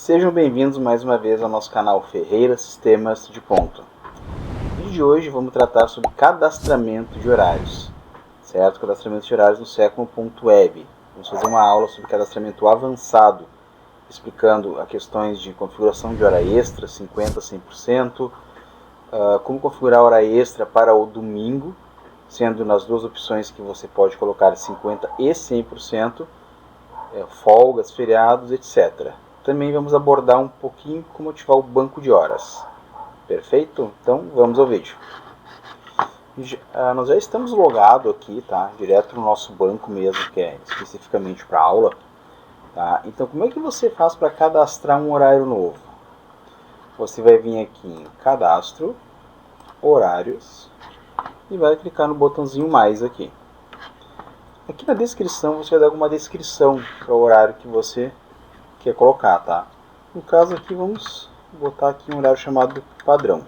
Sejam bem-vindos mais uma vez ao nosso canal Ferreira Sistemas de Ponto. No vídeo de hoje vamos tratar sobre cadastramento de horários, certo? Cadastramento de horários no século.web. Vamos fazer uma aula sobre cadastramento avançado, explicando as questões de configuração de hora extra, 50% a 100%, como configurar hora extra para o domingo, sendo nas duas opções que você pode colocar 50% e 100%, folgas, feriados, etc. Também vamos abordar um pouquinho como ativar o banco de horas. Perfeito? Então vamos ao vídeo. Nós já estamos logados aqui, tá? Direto no nosso banco mesmo, que é especificamente para aula. Tá? Então como é que você faz para cadastrar um horário novo? Você vai vir aqui em Cadastro, Horários e vai clicar no botãozinho mais aqui. Aqui na descrição você vai dar alguma descrição para o horário que você quer colocar, tá? No caso aqui vamos botar aqui um horário chamado padrão.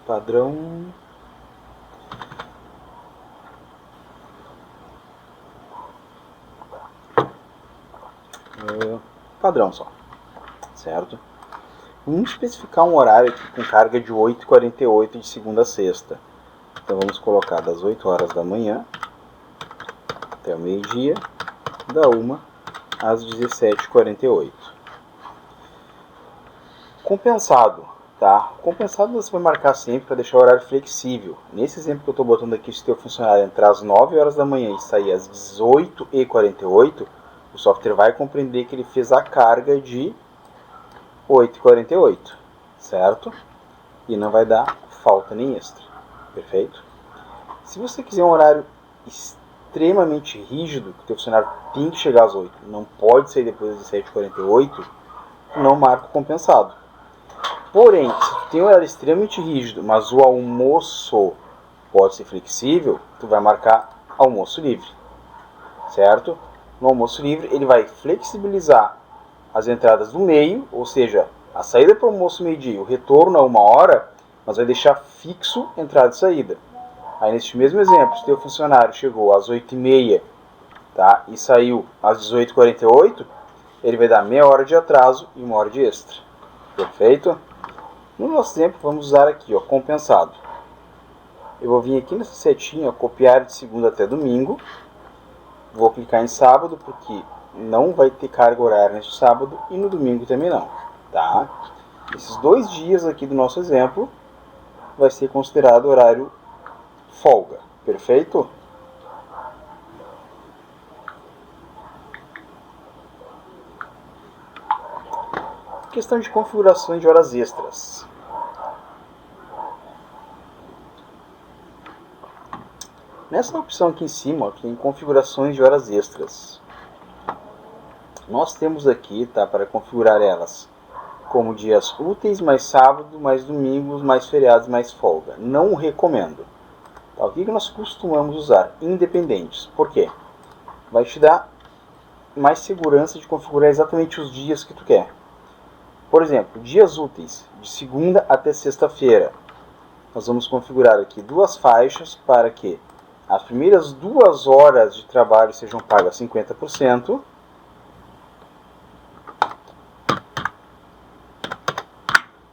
Padrão. Padrão só, certo? Vamos especificar um horário aqui com carga de 8h48 de segunda a sexta. Então vamos colocar das 8 horas da manhã até o meio-dia, da 1 às 17h48. Compensado, tá? Compensado você vai marcar sempre para deixar o horário flexível. Nesse exemplo que eu estou botando aqui, se o teu funcionário entrar às 9 horas da manhã e sair às 18h48, o software vai compreender que ele fez a carga de 8h48, certo? E não vai dar falta nem extra, perfeito? Se você quiser um horário extremamente rígido, que o teu funcionário tem que chegar às 8, não pode sair depois das 17h48, não marca o compensado. Porém, se tu tem um horário extremamente rígido, mas o almoço pode ser flexível, tu vai marcar almoço livre, certo? No almoço livre, ele vai flexibilizar as entradas do meio, ou seja, a saída para o almoço meio-dia, o retorno a 1 hora, mas vai deixar fixo entrada e saída. Aí neste mesmo exemplo, se o teu funcionário chegou às 8h30, tá, e saiu às 18h48, ele vai dar meia hora de atraso e 1 hora de extra. Perfeito? No nosso exemplo, vamos usar aqui, ó, compensado. Eu vou vir aqui nessa setinha, ó, copiar de segunda até domingo. Vou clicar em sábado, porque não vai ter carga horária neste sábado e no domingo também não. Tá? Esses 2 dias aqui do nosso exemplo vai ser considerado horário folga. Perfeito? Questão de configurações de horas extras. Nessa opção aqui em cima, ó, tem configurações de horas extras. Nós temos aqui, tá, para configurar elas como dias úteis, mais sábado, mais domingos, mais feriados, mais folga. Não recomendo. Tá, o que nós costumamos usar? Independentes. Por quê? Vai te dar mais segurança de configurar exatamente os dias que tu quer. Por exemplo, dias úteis, de segunda até sexta-feira. Nós vamos configurar aqui 2 faixas para que as primeiras 2 horas de trabalho sejam pagas 50%.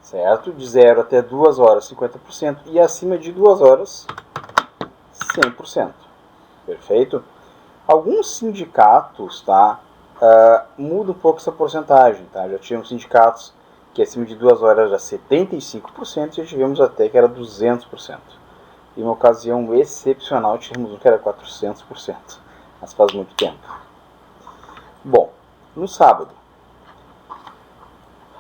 Certo? De 0 até 2 horas, 50%. E acima de 2 horas, 100%. Perfeito? Alguns sindicatos, tá, muda um pouco essa porcentagem. Tá? Já tivemos sindicatos que acima de 2 horas era 75%, e já tivemos até que era 200%. Em uma ocasião excepcional, tivemos um que era 400%. Mas faz muito tempo. Bom, no sábado,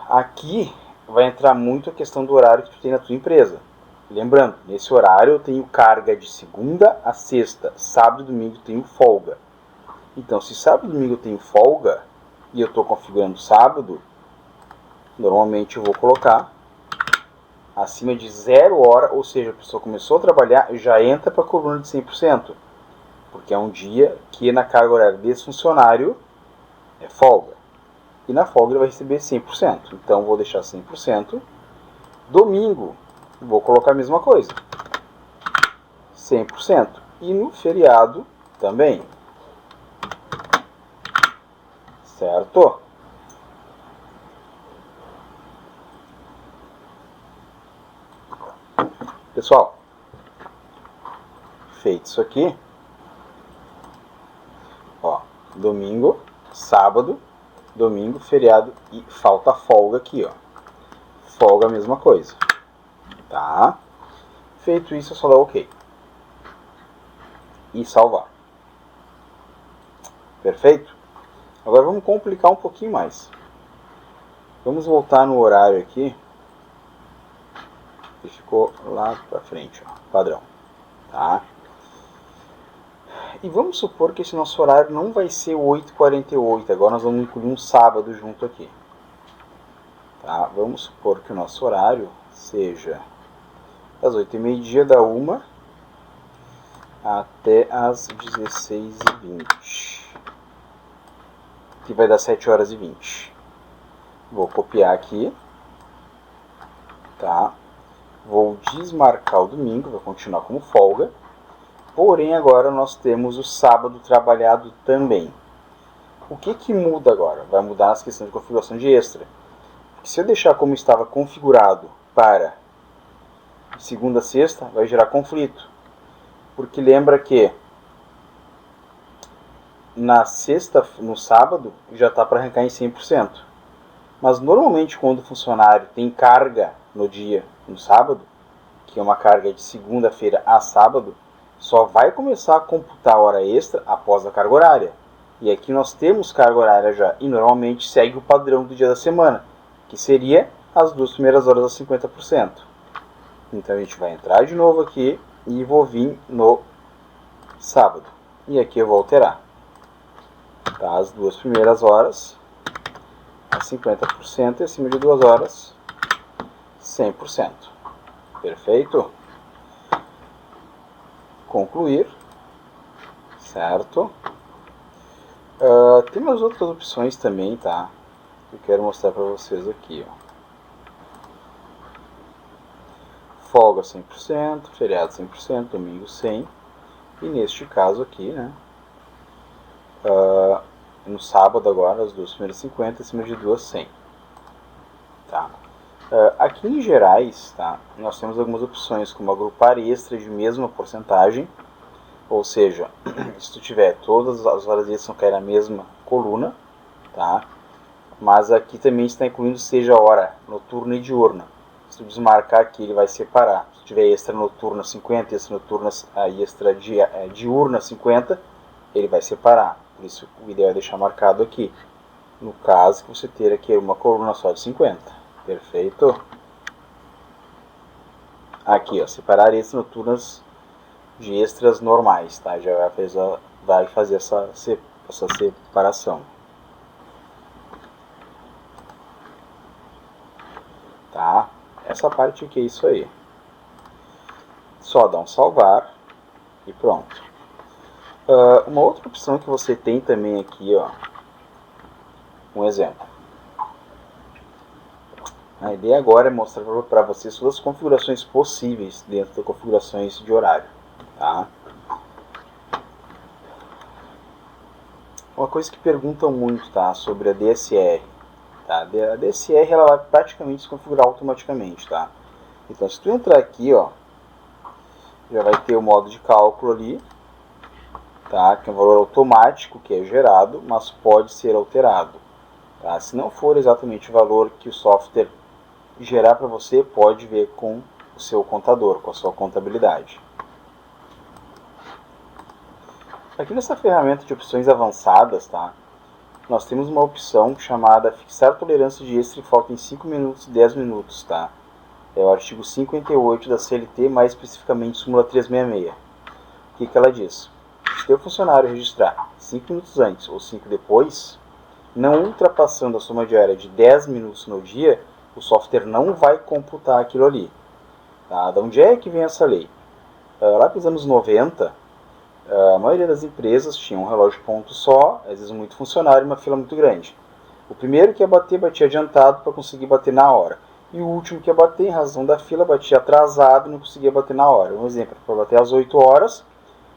aqui vai entrar muito a questão do horário que tu tem na tua empresa. Lembrando, nesse horário eu tenho carga de segunda a sexta, sábado e domingo eu tenho folga. Então, se sábado e domingo eu tenho folga e eu estou configurando sábado, normalmente eu vou colocar acima de 0 hora, ou seja, a pessoa começou a trabalhar e já entra para a coluna de 100%, porque é um dia que na carga horária desse funcionário é folga. E na folga ele vai receber 100%. Então vou deixar 100%. Domingo, vou colocar a mesma coisa. 100%. E no feriado também. certo? Pessoal, feito isso aqui, ó, domingo, sábado, domingo, feriado e falta folga aqui, ó. Folga a mesma coisa, tá? Feito isso, é só dar OK e salvar. Perfeito? Agora vamos complicar um pouquinho mais. Vamos voltar no horário aqui. Que ficou lá pra frente, ó, padrão, tá? E vamos supor que esse nosso horário não vai ser 8h48, agora nós vamos incluir um sábado junto aqui, tá? Vamos supor que o nosso horário seja das 8h30 da 1 até as 16h20, que vai dar 7h20. Vou copiar aqui, tá? Vou desmarcar o domingo, vai continuar como folga. Porém, agora nós temos o sábado trabalhado também. O que muda agora? Vai mudar nas questões de configuração de extra. Se eu deixar como estava configurado para segunda a sexta, vai gerar conflito. Porque lembra que na sexta, no sábado, já está para arrancar em 100%. Mas normalmente quando o funcionário tem carga no dia, no sábado, que é uma carga de segunda-feira a sábado, só vai começar a computar a hora extra após a carga horária. E aqui nós temos carga horária já, e normalmente segue o padrão do dia da semana, que seria as 2 primeiras horas a 50%. Então a gente vai entrar de novo aqui e vou vir no sábado. E aqui eu vou alterar. Tá? As 2 primeiras horas a 50% e acima de 2 horas 100%. Perfeito? Concluir. Certo? Tem umas outras opções também, tá? Que eu quero mostrar para vocês aqui, ó. Folga 100%, feriado 100%, domingo 100%. E neste caso aqui, né? No sábado agora, as 2 primeiras 50, acima de 2, 100. Tá? Aqui em gerais, tá, nós temos algumas opções, como agrupar extra de mesma porcentagem, ou seja, se tu tiver todas as horas extras cair na mesma coluna, tá? Mas aqui também está incluindo seja hora noturna e diurna. Se tu desmarcar aqui, ele vai separar. Se tiver extra noturna 50, extra noturna e extra diurna 50, ele vai separar. Por isso o ideal é deixar marcado aqui. No caso que você ter aqui uma coluna só de 50. Perfeito? Aqui, ó, separar extras noturnas de extras normais, tá? Já vai fazer essa separação. Tá? Essa parte aqui é isso aí. Só dá um salvar e pronto. Uma outra opção que você tem também aqui, ó, um exemplo. A ideia agora é mostrar para vocês todas as configurações possíveis dentro das configurações de horário. Tá? Uma coisa que perguntam muito, tá, sobre a DSR. Tá? A DSR ela vai praticamente se configurar automaticamente. Tá? Então se tu entrar aqui, ó, já vai ter o modo de cálculo ali, tá? Que é um valor automático que é gerado, mas pode ser alterado. Tá? Se não for exatamente o valor que o software gerar para você, pode ver com o seu contador, com a sua contabilidade. Aqui nessa ferramenta de opções avançadas, tá? Nós temos uma opção chamada fixar tolerância de extra e falta em 5 minutos e 10 minutos. Tá? É o artigo 58 da CLT, mais especificamente súmula 366. O que ela diz? Se o teu funcionário registrar 5 minutos antes ou 5 depois, não ultrapassando a soma diária de 10 minutos no dia, o software não vai computar aquilo ali. Tá? De onde é que vem essa lei? Lá para os anos 90, a maioria das empresas tinha um relógio ponto só, às vezes muito funcionário e uma fila muito grande. O primeiro que ia bater, batia adiantado para conseguir bater na hora. E o último que ia bater, em razão da fila, batia atrasado e não conseguia bater na hora. Um exemplo, para bater às 8 horas,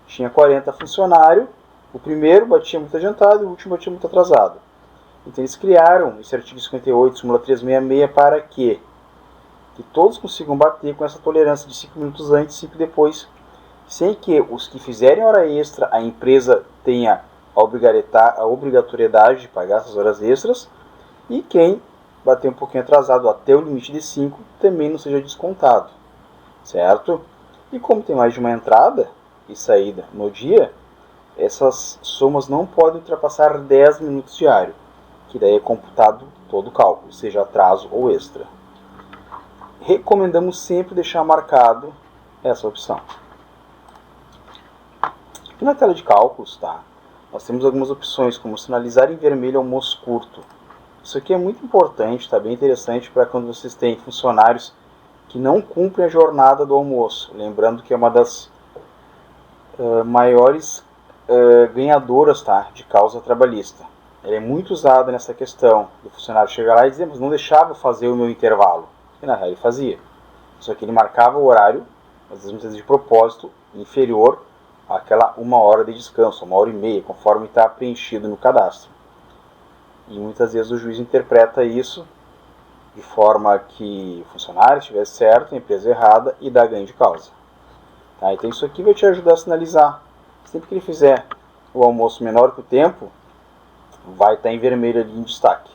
tinha 40 funcionários, o primeiro batia muito adiantado e o último batia muito atrasado. Então eles criaram esse artigo 58, súmula 366, para quê? Que todos consigam bater com essa tolerância de 5 minutos antes e 5 depois, sem que os que fizerem hora extra, a empresa tenha a obrigatoriedade de pagar essas horas extras, e quem bater um pouquinho atrasado até o limite de 5 também não seja descontado, certo? E como tem mais de uma entrada e saída no dia, essas somas não podem ultrapassar 10 minutos diário, que daí é computado todo o cálculo, seja atraso ou extra. Recomendamos sempre deixar marcado essa opção. Aqui na tela de cálculos, tá? Nós temos algumas opções, como sinalizar em vermelho almoço curto. Isso aqui é muito importante, tá? Bem interessante para quando vocês têm funcionários que não cumprem a jornada do almoço. Lembrando que é uma das maiores ganhadoras, tá? De causa trabalhista. Ela é muito usada nessa questão do funcionário chegar lá e dizer, mas não deixava eu fazer o meu intervalo. E na real ele fazia. Só que ele marcava o horário, às vezes muitas vezes de propósito, inferior àquela 1 hora de descanso, 1 hora e meia, conforme está preenchido no cadastro. E muitas vezes o juiz interpreta isso de forma que o funcionário estiver certo, a empresa errada e dá ganho de causa. Tá? Então isso aqui vai te ajudar a sinalizar. Sempre que ele fizer o almoço menor que o tempo, vai estar em vermelho ali em destaque.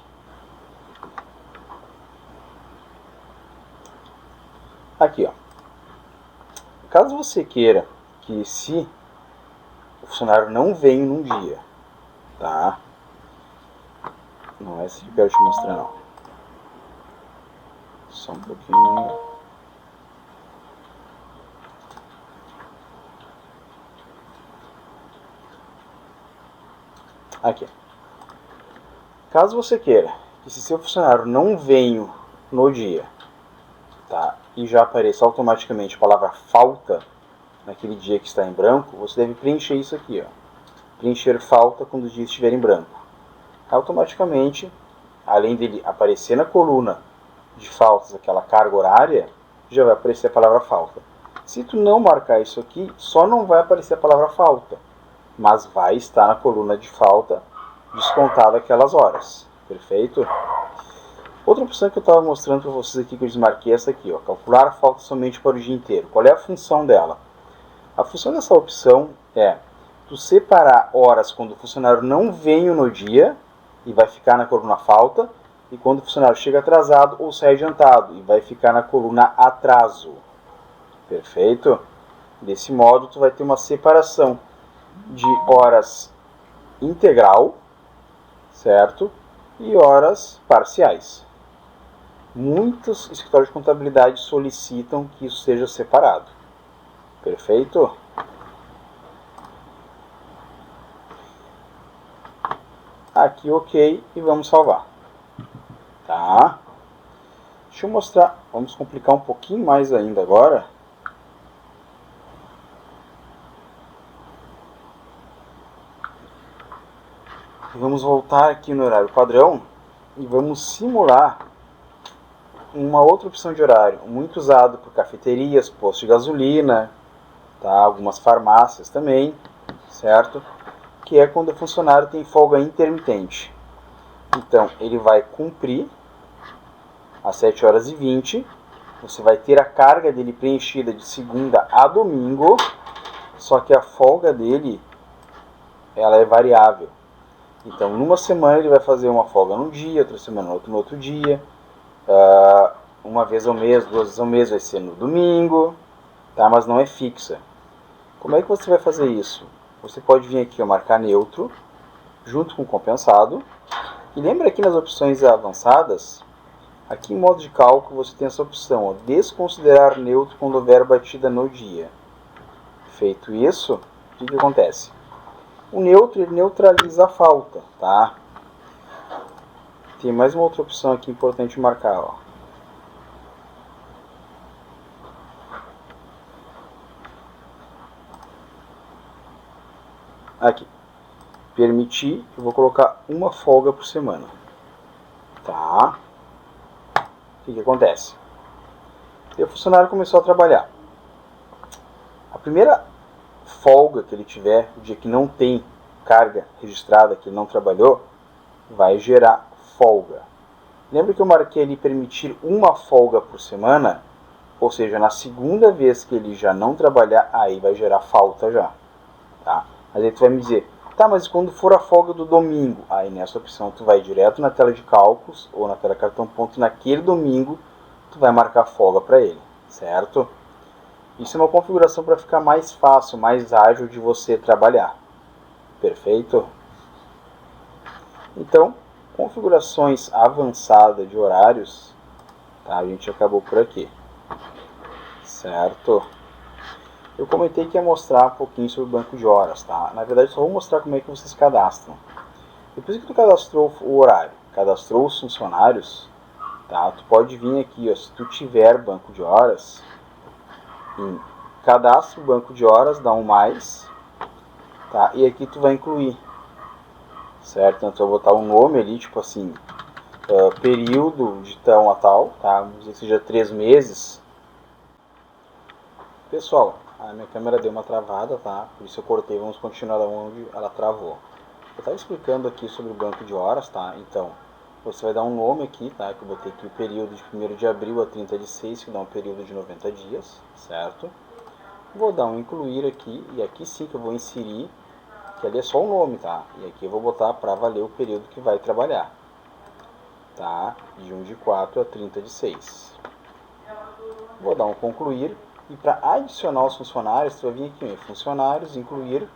Aqui, ó. Caso você queira que se o funcionário não venha num dia, tá? Não é esse que eu quero te mostrar, não. Só um pouquinho. Aqui. Caso você queira que se seu funcionário não venha no dia, tá, e já apareça automaticamente a palavra falta naquele dia que está em branco, você deve preencher isso aqui, ó. Preencher falta quando o dia estiver em branco. Automaticamente, além dele aparecer na coluna de faltas aquela carga horária, já vai aparecer a palavra falta. Se tu não marcar isso aqui, só não vai aparecer a palavra falta, mas vai estar na coluna de falta descontada aquelas horas. Perfeito? Outra opção que eu estava mostrando para vocês aqui, que eu desmarquei, é essa aqui, ó, calcular a falta somente para o dia inteiro. Qual é a função dela? A função dessa opção é tu separar horas quando o funcionário não veio no dia e vai ficar na coluna falta, e quando o funcionário chega atrasado ou sai adiantado e vai ficar na coluna atraso. Perfeito? Desse modo tu vai ter uma separação de horas integral, certo? E horas parciais. Muitos escritórios de contabilidade solicitam que isso seja separado. Perfeito? Aqui ok e vamos salvar. Tá? Deixa eu mostrar, vamos complicar um pouquinho mais ainda agora. Vamos voltar aqui no horário padrão e vamos simular uma outra opção de horário, muito usado por cafeterias, postos de gasolina, tá? Algumas farmácias também, certo? Que é quando o funcionário tem folga intermitente. Então, ele vai cumprir às 7h20, você vai ter a carga dele preenchida de segunda a domingo, só que a folga dele, ela é variável. Então, numa semana ele vai fazer uma folga num dia, outra semana no outro dia, uma vez ao mês, 2 vezes ao mês vai ser no domingo, tá? Mas não é fixa. Como é que você vai fazer isso? Você pode vir aqui, ó, marcar neutro, junto com compensado, e lembra aqui nas opções avançadas, aqui em modo de cálculo você tem essa opção, ó, desconsiderar neutro quando houver batida no dia. Feito isso, o que acontece? O neutro, ele neutraliza a falta, tá? Tem mais uma outra opção aqui importante marcar, ó. Aqui. Permitir, eu vou colocar uma folga por semana. Tá? O que acontece? O funcionário começou a trabalhar. A primeira folga que ele tiver, o dia que não tem carga registrada, que ele não trabalhou, vai gerar folga. Lembra que eu marquei ali permitir uma folga por semana? Ou seja, na segunda vez que ele já não trabalhar, aí vai gerar falta já. Tá? Mas aí tu vai me dizer, tá, mas quando for a folga do domingo? Aí nessa opção tu vai direto na tela de cálculos ou na tela cartão ponto, naquele domingo tu vai marcar folga para ele, certo? Isso é uma configuração para ficar mais fácil, mais ágil de você trabalhar. Perfeito? Então, configurações avançadas de horários, tá? A gente acabou por aqui. Certo? Eu comentei que ia mostrar um pouquinho sobre o banco de horas, tá? Na verdade, só vou mostrar como é que vocês cadastram. Depois que tu cadastrou o horário, cadastrou os funcionários, tá? Tu pode vir aqui, ó, se tu tiver banco de horas, em cadastro o banco de horas, dá um mais, tá? E aqui tu vai incluir, certo? Então tu vai botar um nome ali, tipo assim, período de tão a tal, tá? Vamos dizer que seja 3 meses. Pessoal, a minha câmera deu uma travada, tá? Por isso eu cortei, vamos continuar onde ela travou. Eu estava explicando aqui sobre o banco de horas, tá? Então, você vai dar um nome aqui, tá? Que eu botei aqui o período de 1º de abril a 30 de 6, que dá um período de 90 dias, certo? Vou dar um incluir aqui, e aqui sim que eu vou inserir, que ali é só o nome, tá? E aqui eu vou botar para valer o período que vai trabalhar, tá? De 1 de 4 a 30 de 6. Vou dar um concluir. E para adicionar os funcionários, tu vai vir aqui em funcionários, incluir,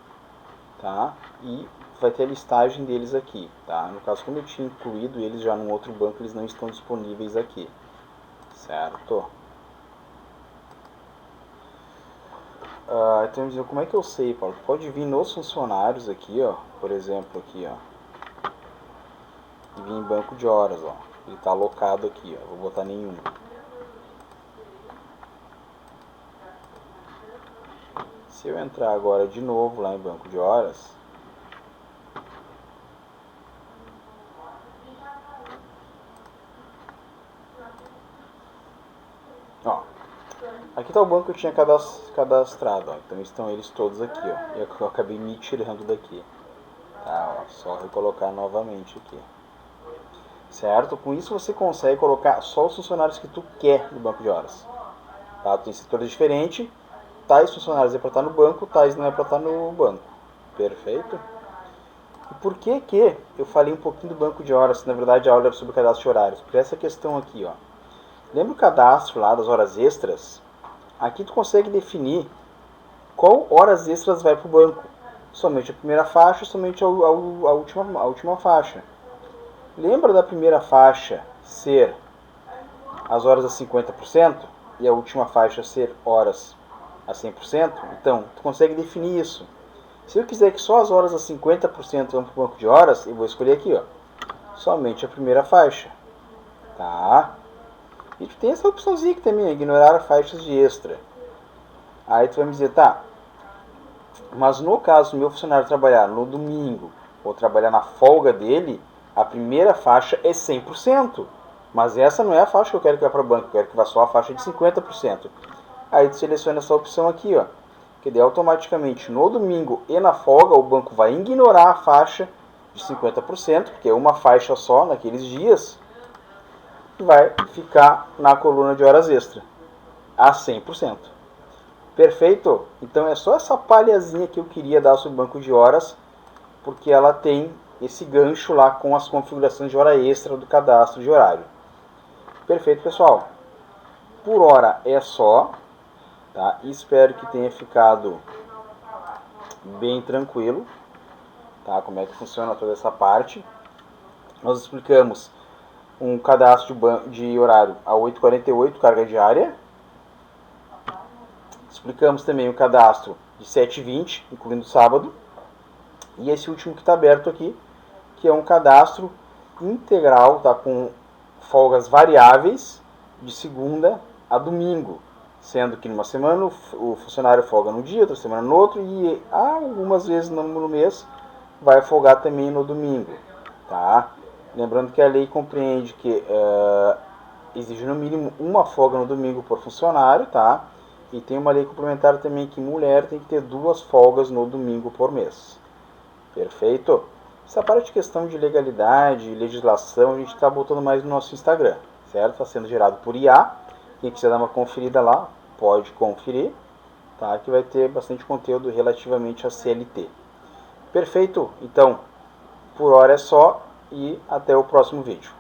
tá? E vai ter a listagem deles aqui, tá? No caso, como eu tinha incluído eles já num outro banco, eles não estão disponíveis aqui, certo? Então, como é que eu sei, Paulo? Tu pode vir nos funcionários aqui, ó, por exemplo, aqui, ó, e vir em banco de horas, ó. Ele está alocado aqui, ó. Vou botar nenhum. Se eu entrar agora de novo lá em banco de horas, ó, aqui está o banco que eu tinha cadastrado, ó. Então estão eles todos aqui, ó. E eu acabei me tirando daqui, tá? Ó, só recolocar novamente aqui, certo? Com isso você consegue colocar só os funcionários que tu quer no banco de horas, tá? Tem setores diferentes. Tais funcionários é para estar no banco, tais não é para estar no banco. Perfeito? E por que que eu falei um pouquinho do banco de horas, se na verdade a aula era sobre o cadastro de horários? Por essa questão aqui, ó. Lembra o cadastro lá das horas extras? Aqui tu consegue definir qual horas extras vai para o banco. Somente a primeira faixa, somente a última faixa. Lembra da primeira faixa ser as horas a 50% e a última faixa ser horas a 100%, então tu consegue definir isso. Se eu quiser que só as horas a 50% vão para o banco de horas, eu vou escolher aqui, ó, somente a primeira faixa, tá? E tu tem essa opçãozinha aqui também, ignorar faixas de extra. Aí tu vai me dizer, tá, mas no caso do meu funcionário trabalhar no domingo ou trabalhar na folga dele, a primeira faixa é 100%, mas essa não é a faixa que eu quero que vá para o banco, eu quero que vá só a faixa de 50%. Aí tu seleciona essa opção aqui, ó, que daí automaticamente no domingo e na folga o banco vai ignorar a faixa de 50%, porque é uma faixa só naqueles dias, e vai ficar na coluna de horas extra, a 100%. Perfeito? Então é só essa palhazinha que eu queria dar sobre o banco de horas, porque ela tem esse gancho lá com as configurações de hora extra do cadastro de horário. Perfeito, pessoal? Por hora é só. Tá? Espero que tenha ficado bem tranquilo, tá? Como é que funciona toda essa parte. Nós explicamos um cadastro de horário a 8h48, carga diária. Explicamos também o cadastro de 7h20, incluindo sábado. E esse último que está aberto aqui, que é um cadastro integral, tá? Com folgas variáveis de segunda a domingo. Sendo que numa semana o funcionário folga num dia, outra semana no outro, e algumas vezes no mês vai folgar também no domingo, tá? Lembrando que a lei compreende que exige no mínimo uma folga no domingo por funcionário, tá? E tem uma lei complementar também que mulher tem que ter 2 folgas no domingo por mês. Perfeito? Essa parte de questão de legalidade, legislação, a gente está botando mais no nosso Instagram, certo? Está sendo gerado por IA. Quem quiser dar uma conferida lá, pode conferir, tá? Que vai ter bastante conteúdo relativamente a CLT. Perfeito? Então, por hora é só e até o próximo vídeo.